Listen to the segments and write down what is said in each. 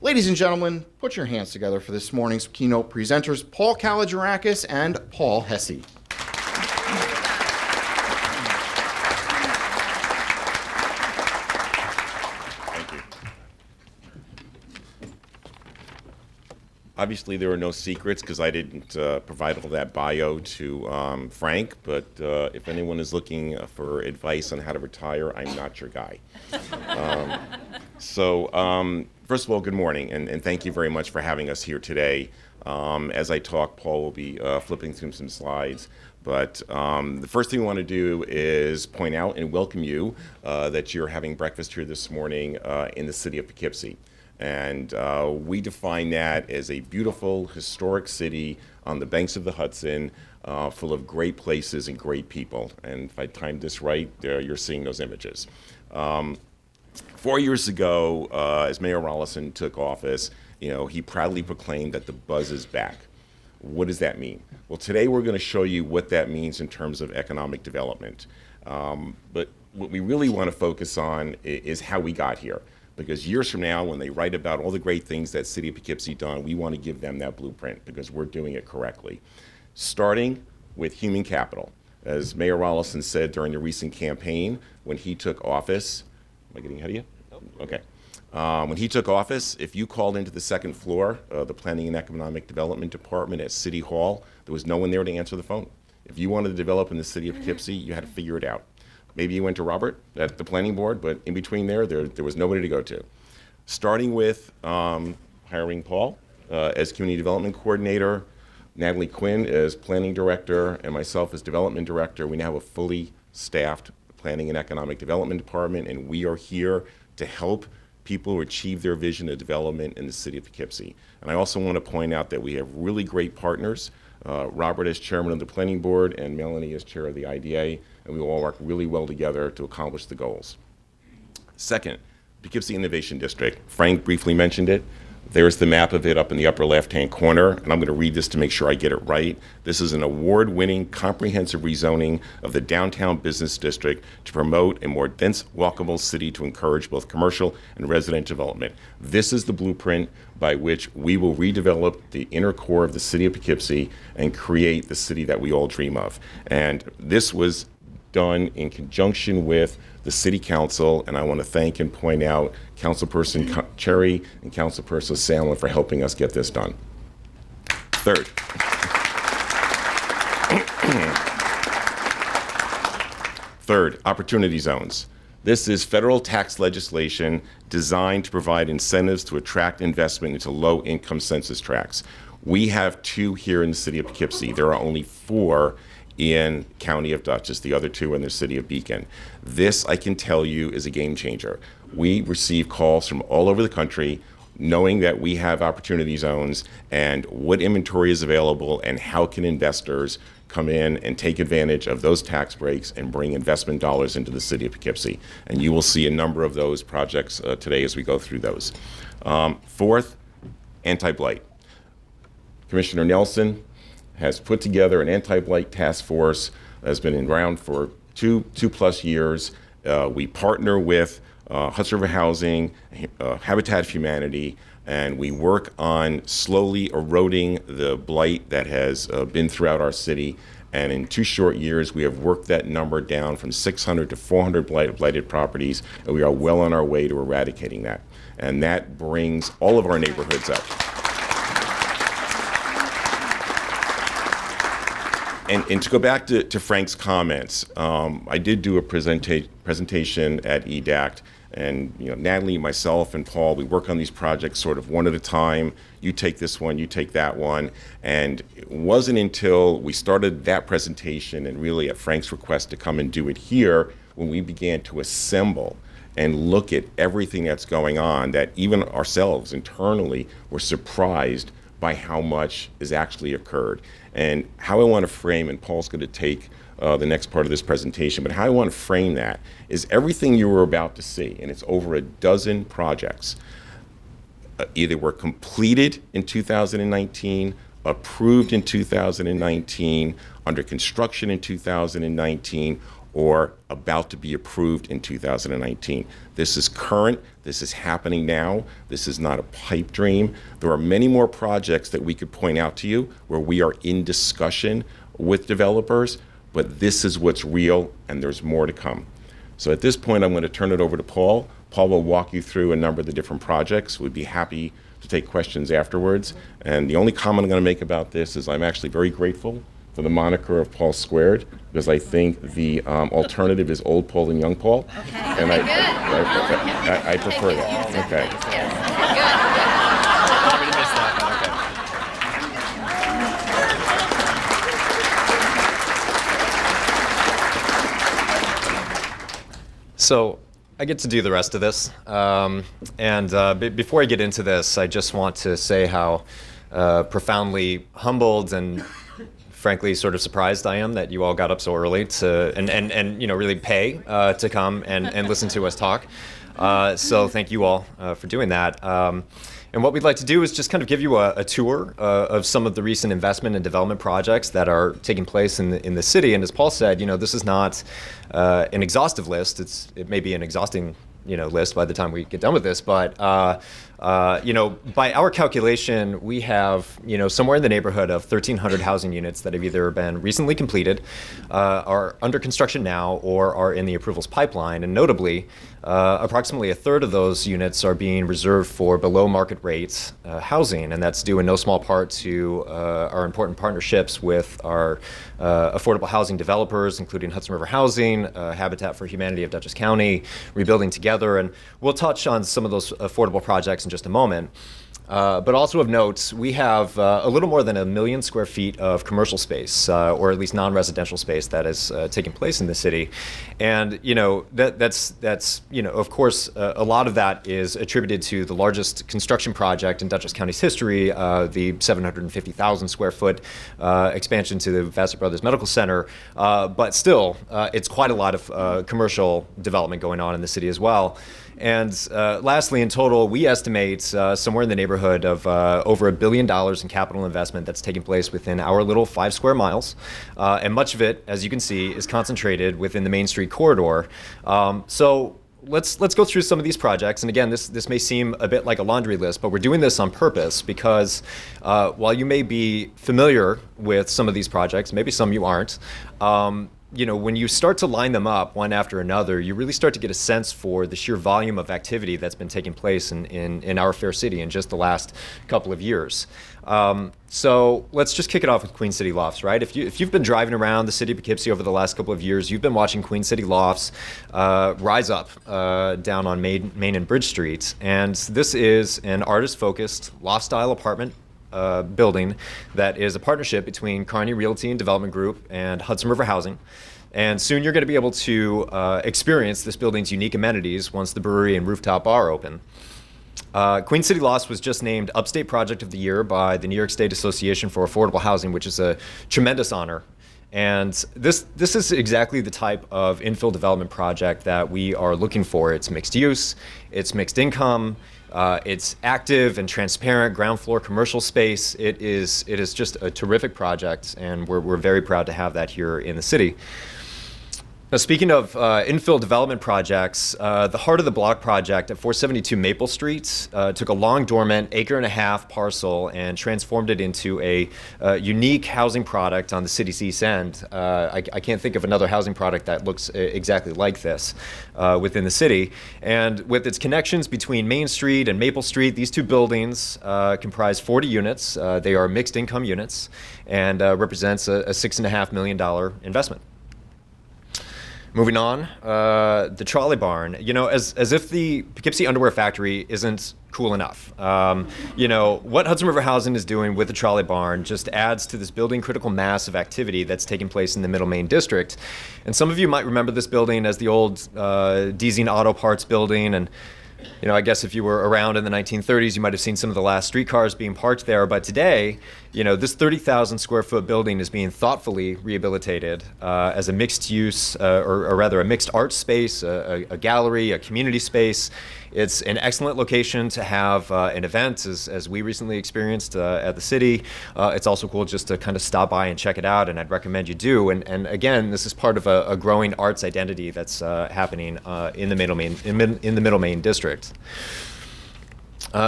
Ladies and gentlemen, put your hands together for this morning's keynote presenters, Paul Calogerakis and Paul Hesse. Thank you. Obviously, there are no secrets because I didn't provide all that bio to Frank, but if anyone is looking for advice on how to retire, I'm not your guy. First of all, good morning, and thank you very much for having us here today. As I talk, Paul will be flipping through some slides, but the first thing we want to do is point out and welcome you that you're having breakfast here this morning in the city of Poughkeepsie. And we define that as a beautiful, historic city on the banks of the Hudson, full of great places and great people. And if I timed this right, you're seeing those images. 4 years ago, as Mayor Rollison took office, he proudly proclaimed that the buzz is back. What does that mean? Well, today we're going to show you what that means in terms of economic development. But what we really want to focus on is how we got here. Because years from now, when they write about all the great things that City of Poughkeepsie done, we want to give them that blueprint because we're doing it correctly. Starting with human capital. As Mayor Rollison said during the recent campaign, when he took office, am I getting ahead of you? Nope. Okay. When he took office, if you called into the second floor, the Planning and Economic Development Department at City Hall, there was no one there to answer the phone. If you wanted to develop in the city of Poughkeepsie, you had to figure it out. Maybe you went to Robert at the planning board, but in between there was nobody to go to. Starting with hiring Paul as community development coordinator, Natalie Quinn as planning director, and myself as development director, we now have a fully staffed planning and economic development department, and we are here to help people achieve their vision of development in the city of Poughkeepsie. And I also want to point out that we have really great partners. Robert as chairman of the planning board and Melanie as chair of the IDA, and we will all work really well together to accomplish the goals. Second, Poughkeepsie Innovation District. Frank briefly mentioned it. There's the map of it up in the upper left-hand corner, and I'm going to read this to make sure I get it right. This is an award-winning comprehensive rezoning of the downtown business district to promote a more dense, walkable city to encourage both commercial and residential development. This is the blueprint by which we will redevelop the inner core of the city of Poughkeepsie and create the city that we all dream of. And this was done in conjunction with the City Council, and I want to thank and point out Councilperson Cherry and Councilperson Salmon for helping us get this done. Third, opportunity zones. This is federal tax legislation designed to provide incentives to attract investment into low-income census tracts. We have 2 here in the city of Poughkeepsie. There are only 4 in county of Dutchess, the other 2 in the city of Beacon. This, I can tell you, is a game changer. We receive calls from all over the country knowing that we have opportunity zones and what inventory is available and how can investors come in and take advantage of those tax breaks and bring investment dollars into the city of Poughkeepsie. And you will see a number of those projects today as we go through those. Fourth, anti-blight. Commissioner Nelson has put together an anti-blight task force that has been around for two plus years. We partner with Hudson River Housing, Habitat for Humanity, and we work on slowly eroding the blight that has been throughout our city. And in 2 short years, we have worked that number down from 600 to 400 blighted properties, and we are well on our way to eradicating that. And that brings all of our neighborhoods up. And to go back to Frank's comments, I did do a presentation at EDACT, and Natalie, myself, and Paul, we work on these projects sort of one at a time. You take this one, you take that one, and it wasn't until we started that presentation and really at Frank's request to come and do it here when we began to assemble and look at everything that's going on that even ourselves internally were surprised by how much has actually occurred. And how I want to frame, and Paul's going to take the next part of this presentation, but how I want to frame that is everything you were about to see, and it's over a dozen projects, either were completed in 2019, approved in 2019, under construction in 2019, or about to be approved in 2019. This is current. This is happening now. This is not a pipe dream. There are many more projects that we could point out to you where we are in discussion with developers, but this is what's real, and there's more to come. So at this point, I'm going to turn it over to Paul. Paul will walk you through a number of the different projects. We'd be happy to take questions afterwards. And the only comment I'm going to make about this is I'm actually very grateful for the moniker of Paul Squared, because I think the alternative is Old Paul and Young Paul. Okay. And I prefer that. Okay. Sorry to miss that, but okay. So I get to do the rest of this. Before I get into this, I just want to say how profoundly humbled and frankly sort of surprised I am that you all got up so early to and really pay to come and listen to us talk. So thank you all for doing that. And what we'd like to do is just kind of give you a tour of some of the recent investment and development projects that are taking place in the city. And as Paul said, this is not an exhaustive list. It may be an exhausting list by the time we get done with this, but by our calculation, we have somewhere in the neighborhood of 1,300 housing units that have either been recently completed, are under construction now, or are in the approvals pipeline. And notably, approximately a third of those units are being reserved for below market rates housing, and that's due in no small part to our important partnerships with our affordable housing developers, including Hudson River Housing, Habitat for Humanity of Dutchess County, Rebuilding Together, and we'll touch on some of those affordable projects in just a moment. But also of note, we have a little more than 1 million square feet of commercial space, or at least non-residential space that is taking place in the city. And, that's of course, a lot of that is attributed to the largest construction project in Dutchess County's history, the 750,000 square foot expansion to the Vassar Brothers Medical Center. But still, it's quite a lot of commercial development going on in the city as well. And lastly, in total, we estimate somewhere in the neighborhood of over $1 billion in capital investment that's taking place within our little 5 square miles. And much of it, as you can see, is concentrated within the Main Street corridor. So let's go through some of these projects. And again, this may seem a bit like a laundry list, but we're doing this on purpose because while you may be familiar with some of these projects, maybe some you aren't, when you start to line them up one after another, you really start to get a sense for the sheer volume of activity that's been taking place in our fair city in just the last couple of years. So let's just kick it off with Queen City Lofts, right? If you've been driving around the city of Poughkeepsie over the last couple of years, you've been watching Queen City Lofts rise up down on Main and Bridge Streets. And this is an artist-focused loft-style apartment building that is a partnership between Kearney Realty and Development Group and Hudson River Housing. And soon you're going to be able to experience this building's unique amenities once the brewery and rooftop bar open. Queen City Lofts was just named Upstate Project of the Year by the New York State Association for Affordable Housing, which is a tremendous honor. And this is exactly the type of infill development project that we are looking for. It's mixed use, it's mixed income, it's active and transparent ground floor commercial space. It is just a terrific project, and we're very proud to have that here in the city. Now, speaking of infill development projects, the Heart of the Block project at 472 Maple Street took a long dormant 1.5-acre parcel and transformed it into a unique housing product on the city's east end. I can't think of another housing product that looks exactly like this within the city. And with its connections between Main Street and Maple Street, these two buildings comprise 40 units. They are mixed income units and represents a $6.5 million investment. Moving on, the trolley barn. As if the Poughkeepsie Underwear Factory isn't cool enough. What Hudson River Housing is doing with the trolley barn just adds to this building critical mass of activity that's taking place in the Middle Main District. And some of you might remember this building as the old Deasing Auto Parts building, and I guess if you were around in the 1930s, you might have seen some of the last streetcars being parked there. But today, this 30,000 square foot building is being thoughtfully rehabilitated as a mixed use, or rather a mixed art space, a gallery, a community space. It's an excellent location to have an event, as we recently experienced at the city. It's also cool just to kind of stop by and check it out, and I'd recommend you do. And again, this is part of a growing arts identity that's happening in the Middle Main district.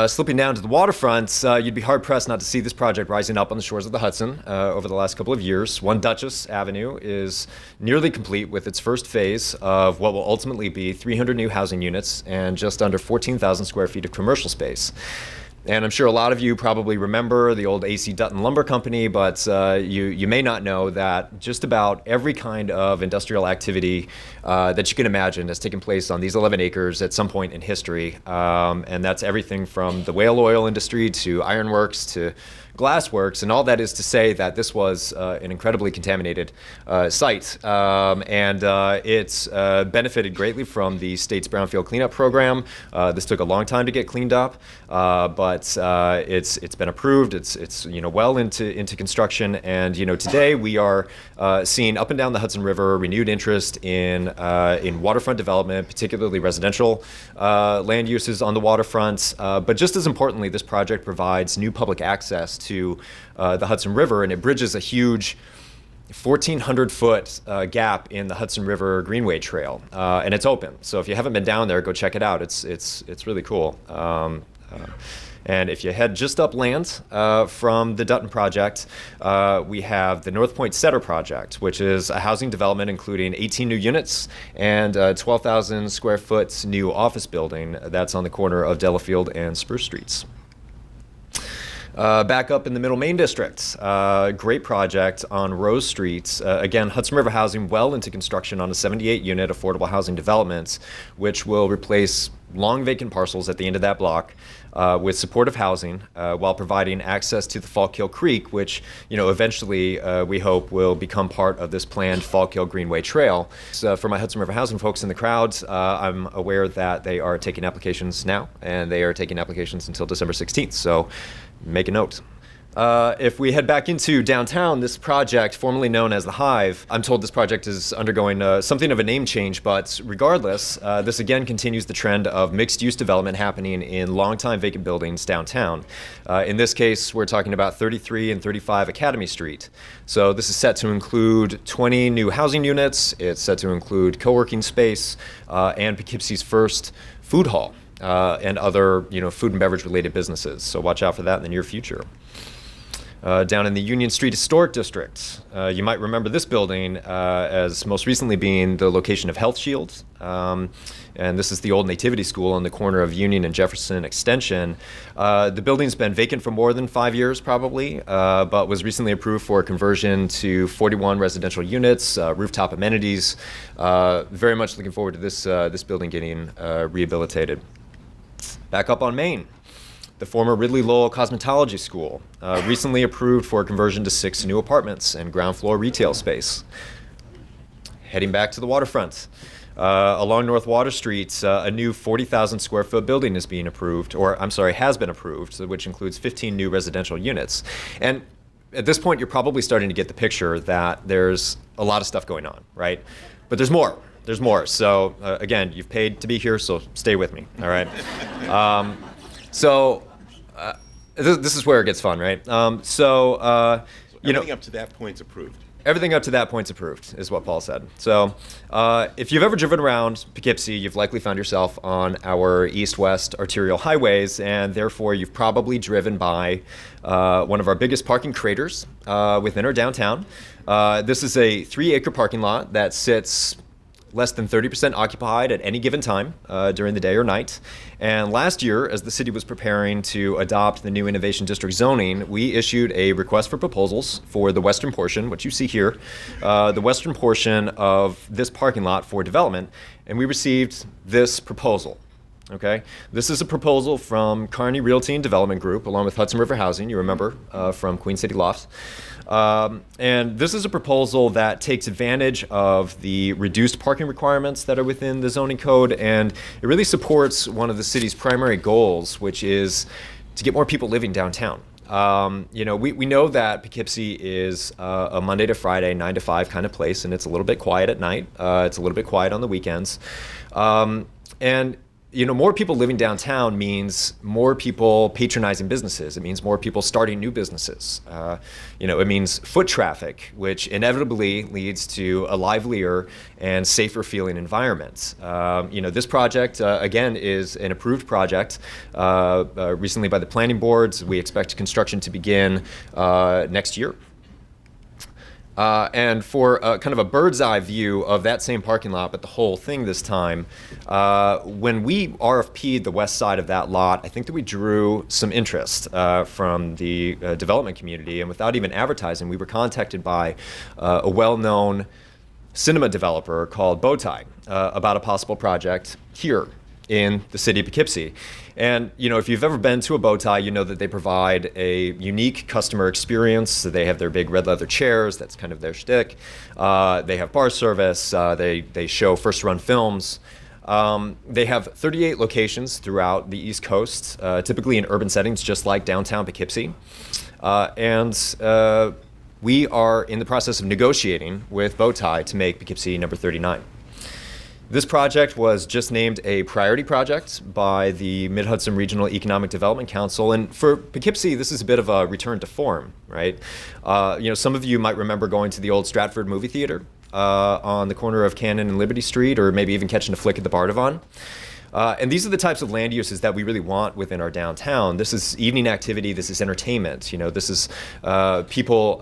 Slipping down to the waterfront, you'd be hard-pressed not to see this project rising up on the shores of the Hudson over the last couple of years. One Dutchess Avenue is nearly complete with its first phase of what will ultimately be 300 new housing units and just under 14,000 square feet of commercial space. And I'm sure a lot of you probably remember the old A.C. Dutton Lumber Company, but you may not know that just about every kind of industrial activity that you can imagine has taken place on these 11 acres at some point in history. And that's everything from the whale oil industry to ironworks to glassworks, and all that is to say that this was an incredibly contaminated site, and it's benefited greatly from the state's brownfield cleanup program. This took a long time to get cleaned up, but it's been approved. It's well into construction, and today we are seeing up and down the Hudson River renewed interest in waterfront development, particularly residential land uses on the waterfront. But just as importantly, this project provides new public access to the Hudson River, and it bridges a huge 1,400-foot gap in the Hudson River Greenway Trail, and it's open. So if you haven't been down there, go check it out. It's really cool. And if you head just upland from the Dutton project, we have the North Point Center project, which is a housing development including 18 new units and 12,000 square foot new office building that's on the corner of Delafield and Spruce Streets. Back up in the Middle Main District, great project on Rose Street. Again, Hudson River Housing well into construction on a 78-unit affordable housing development, which will replace long vacant parcels at the end of that block with supportive housing while providing access to the Fallkill Creek, which eventually we hope will become part of this planned Fallkill Greenway Trail. So for my Hudson River Housing folks in the crowd, I'm aware that they are taking applications now, and they are taking applications until December 16th. So make a note. If we head back into downtown, this project, formerly known as the Hive, I'm told this project is undergoing something of a name change, but regardless, this again continues the trend of mixed-use development happening in long-time vacant buildings downtown. In this case, we're talking about 33 and 35 Academy Street. So this is set to include 20 new housing units. It's set to include co-working space and BeKipSee's first food hall. And other, food and beverage related businesses. So watch out for that in the near future. Down in the Union Street Historic District, you might remember this building as most recently being the location of Health Shield. And this is the old Nativity School on the corner of Union and Jefferson Extension. The building's been vacant for more than 5 years probably, but was recently approved for conversion to 41 residential units, rooftop amenities. Very much looking forward to this building getting rehabilitated. Back up on Main, the former Ridley Lowell Cosmetology School, recently approved for conversion to 6 new apartments and ground floor retail space. Heading back to the waterfront, along North Water Street, a new 40,000 square foot building is being approved, has been approved, which includes 15 new residential units. And at this point, you're probably starting to get the picture that there's a lot of stuff going on, right? But there's more. There's more. So again, you've paid to be here, so stay with me. All right. This is where it gets fun, right? Everything up to that point's approved. Everything up to that point's approved, is what Paul said. So if you've ever driven around Poughkeepsie, you've likely found yourself on our east-west arterial highways, and therefore you've probably driven by one of our biggest parking craters within our downtown. This is a 3-acre parking lot that sits less than 30% occupied at any given time during the day or night. And last year, as the city was preparing to adopt the new Innovation District zoning, we issued a request for proposals for the western portion, which you see here, the western portion of this parking lot for development, and we received this proposal. Okay, this is a proposal from Kearney Realty and Development Group, along with Hudson River Housing. You remember from Queen City Lofts, and this is a proposal that takes advantage of the reduced parking requirements that are within the zoning code, and it really supports one of the city's primary goals, which is to get more people living downtown. We know that Poughkeepsie is a Monday to Friday, 9 to 5 kind of place, and it's a little bit quiet at night. It's a little bit quiet on the weekends, and more people living downtown means more people patronizing businesses. It means more people starting new businesses. It means foot traffic, which inevitably leads to a livelier and safer feeling environment. This project, again, is an approved project recently by the planning boards. We expect construction to begin next year. And for kind of a bird's eye view of that same parking lot, but the whole thing this time, when we RFP'd the west side of that lot, I think that we drew some interest from the development community. And without even advertising, we were contacted by a well-known cinema developer called Bowtie about a possible project here in the city of Poughkeepsie. And if you've ever been to a Bowtie, you know that they provide a unique customer experience. So they have their big red leather chairs, that's kind of their shtick. They have bar service, they show first-run films. They have 38 locations throughout the East Coast, typically in urban settings, just like downtown Poughkeepsie. And we are in the process of negotiating with Bowtie to make Poughkeepsie number 39. This project was just named a priority project by the Mid-Hudson Regional Economic Development Council. And for Poughkeepsie, this is a bit of a return to form, right? Some of you might remember going to the old Stratford movie theater on the corner of Cannon and Liberty Street, or maybe even catching a flick at the Bardavon. And these are the types of land uses that we really want within our downtown. This is evening activity. This is entertainment. This is people,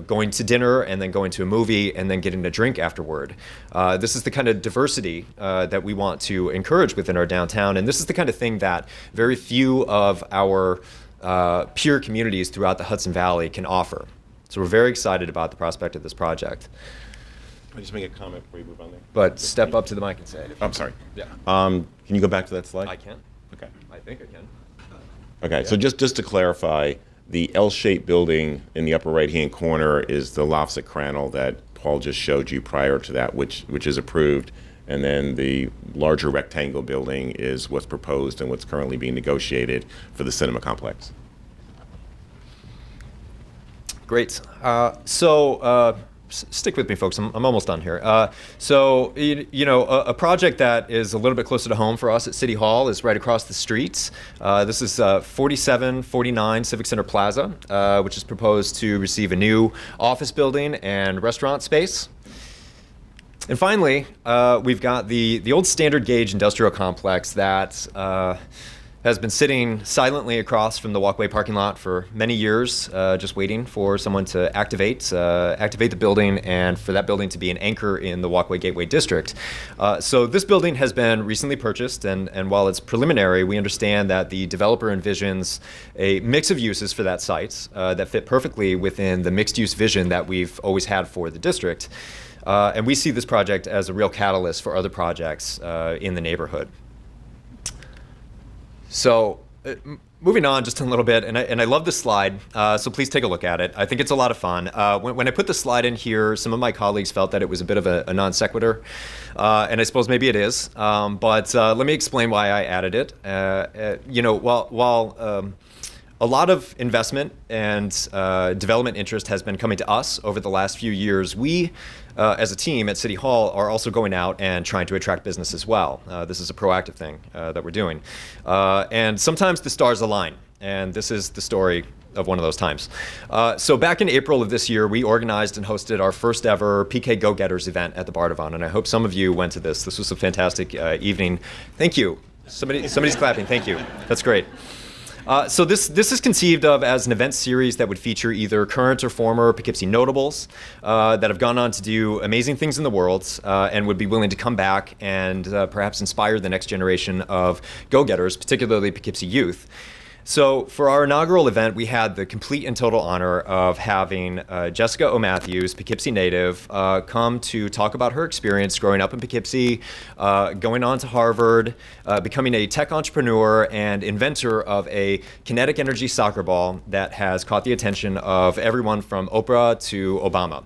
going to dinner and then going to a movie and then getting a drink afterward. This is the kind of diversity that we want to encourage within our downtown. And this is the kind of thing that very few of our peer communities throughout the Hudson Valley can offer. So we're very excited about the prospect of this project. Can I just make a comment before you move on there? But step up to the mic and say it. I'm sorry. Yeah. Can you go back to that slide? I can. Okay. I think I can. Okay, so just to clarify, the L-shaped building in the upper right-hand corner is the Lofts at Crannell that Paul just showed you prior to that, which is approved. And then the larger rectangle building is what's proposed and what's currently being negotiated for the cinema complex. Great. Stick with me, folks. I'm almost done here. A project that is a little bit closer to home for us at City Hall is right across the street. This is 4749 Civic Center Plaza, which is proposed to receive a new office building and restaurant space. And finally, we've got the old standard gauge industrial complex that has been sitting silently across from the walkway parking lot for many years, just waiting for someone to activate the building and for that building to be an anchor in the Walkway Gateway District. So this building has been recently purchased, and while it's preliminary, we understand that the developer envisions a mix of uses for that site that fit perfectly within the mixed-use vision that we've always had for the district. And we see this project as a real catalyst for other projects in the neighborhood. So moving on just a little bit, and I love this slide, so please take a look at it. I think it's a lot of fun. When I put the slide in here, some of my colleagues felt that it was a bit of a non sequitur, and I suppose maybe it is, but let me explain why I added it. While a lot of investment and development interest has been coming to us over the last few years, we, as a team at City Hall, are also going out and trying to attract business as well. This is a proactive thing that we're doing. And sometimes the stars align, and this is the story of one of those times. So back in April of this year, we organized and hosted our first ever PK Go-Getters event at the Bardavon, and I hope some of you went to this. This was a fantastic evening. Thank you. Somebody's clapping. Thank you. That's great. So this is conceived of as an event series that would feature either current or former Poughkeepsie notables that have gone on to do amazing things in the world and would be willing to come back and perhaps inspire the next generation of go-getters, particularly Poughkeepsie youth. So for our inaugural event, we had the complete and total honor of having Jessica O. Matthews, Poughkeepsie native, come to talk about her experience growing up in Poughkeepsie, going on to Harvard, becoming a tech entrepreneur and inventor of a kinetic energy soccer ball that has caught the attention of everyone from Oprah to Obama.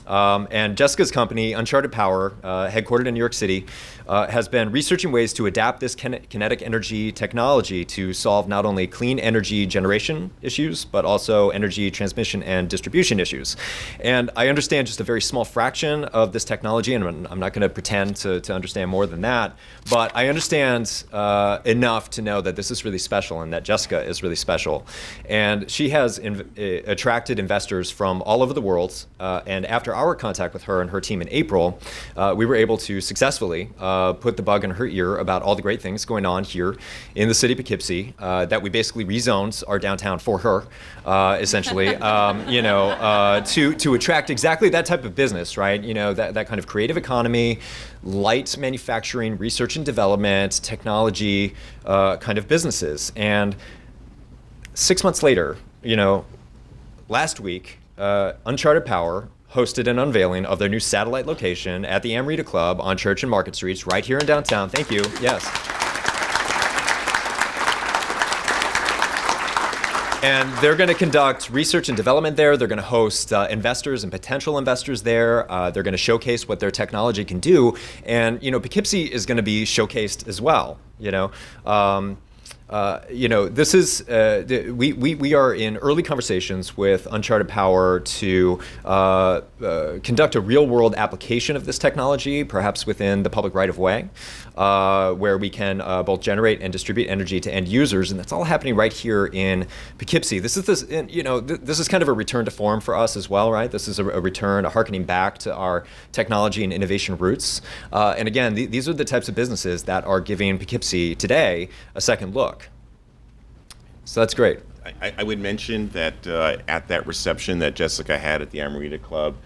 And Jessica's company, Uncharted Power, headquartered in New York City, has been researching ways to adapt this kinetic energy technology to solve not only clean energy generation issues, but also energy transmission and distribution issues. And I understand just a very small fraction of this technology, and I'm not going to pretend to understand more than that, but I understand enough to know that this is really special and that Jessica is really special. And she has attracted investors from all over the world, and after our contact with her and her team in April, we were able to successfully put the bug in her ear about all the great things going on here in the city of Poughkeepsie, that we basically rezoned our downtown for her, essentially, to attract exactly that type of business, right? That kind of creative economy, light manufacturing, research and development, technology kind of businesses. And 6 months later, last week, Uncharted Power hosted an unveiling of their new satellite location at the Amarita Club on Church and Market Streets right here in downtown. Thank you. Yes. And they're going to conduct research and development there. They're going to host investors and potential investors there. They're going to showcase what their technology can do. And, Poughkeepsie is going to be showcased as well, this is we are in early conversations with Uncharted Power to conduct a real-world application of this technology, perhaps within the public right-of-way, where we can both generate and distribute energy to end users, and that's all happening right here in Poughkeepsie. This is kind of a return to form for us as well, right? This is a return, a harkening back to our technology and innovation roots. And again, these are the types of businesses that are giving Poughkeepsie today a second look. So that's great. I would mention that at that reception that Jessica had at the Amarita Club,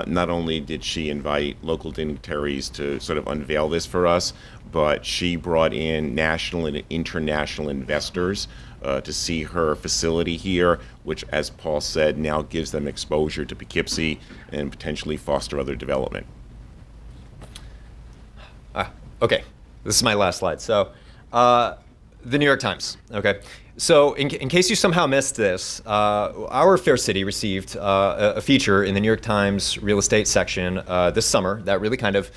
not only did she invite local dignitaries to sort of unveil this for us, but she brought in national and international investors to see her facility here, which, as Paul said, now gives them exposure to Poughkeepsie and potentially foster other development. Okay, this is my last slide. So, the New York Times, okay? So in case you somehow missed this, our fair city received a feature in the New York Times real estate section this summer that really kind of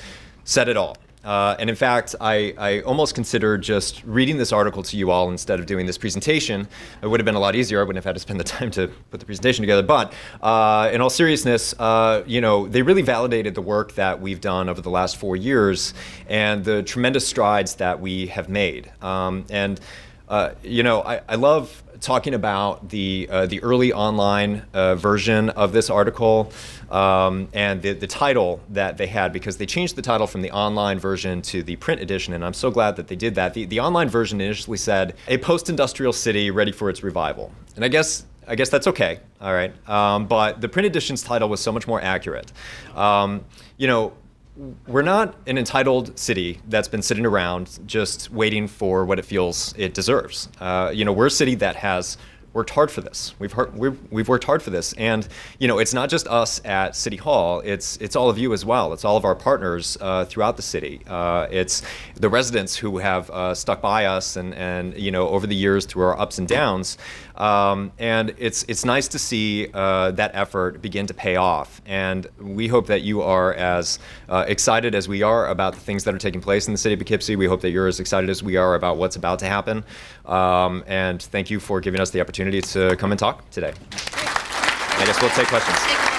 said it all. And in fact, I almost considered just reading this article to you all instead of doing this presentation. It would have been a lot easier. I wouldn't have had to spend the time to put the presentation together. But in all seriousness, they really validated the work that we've done over the last 4 years and the tremendous strides that we have made. I love talking about the early online version of this article and the title that they had, because they changed the title from the online version to the print edition, and I'm so glad that they did that. The online version initially said, "A post-industrial city ready for its revival." And I guess that's okay, all right? But the print edition's title was so much more accurate. We're not an entitled city that's been sitting around just waiting for what it feels it deserves. We're a city that has worked hard for this. We've worked hard for this, and it's not just us at City Hall. It's all of you as well. It's all of our partners throughout the city. It's the residents who have stuck by us and over the years through our ups and downs. And it's nice to see that effort begin to pay off. And we hope that you are as excited as we are about the things that are taking place in the city of Poughkeepsie. We hope that you're as excited as we are about what's about to happen. And thank you for giving us the opportunity to come and talk today. I guess we'll take questions.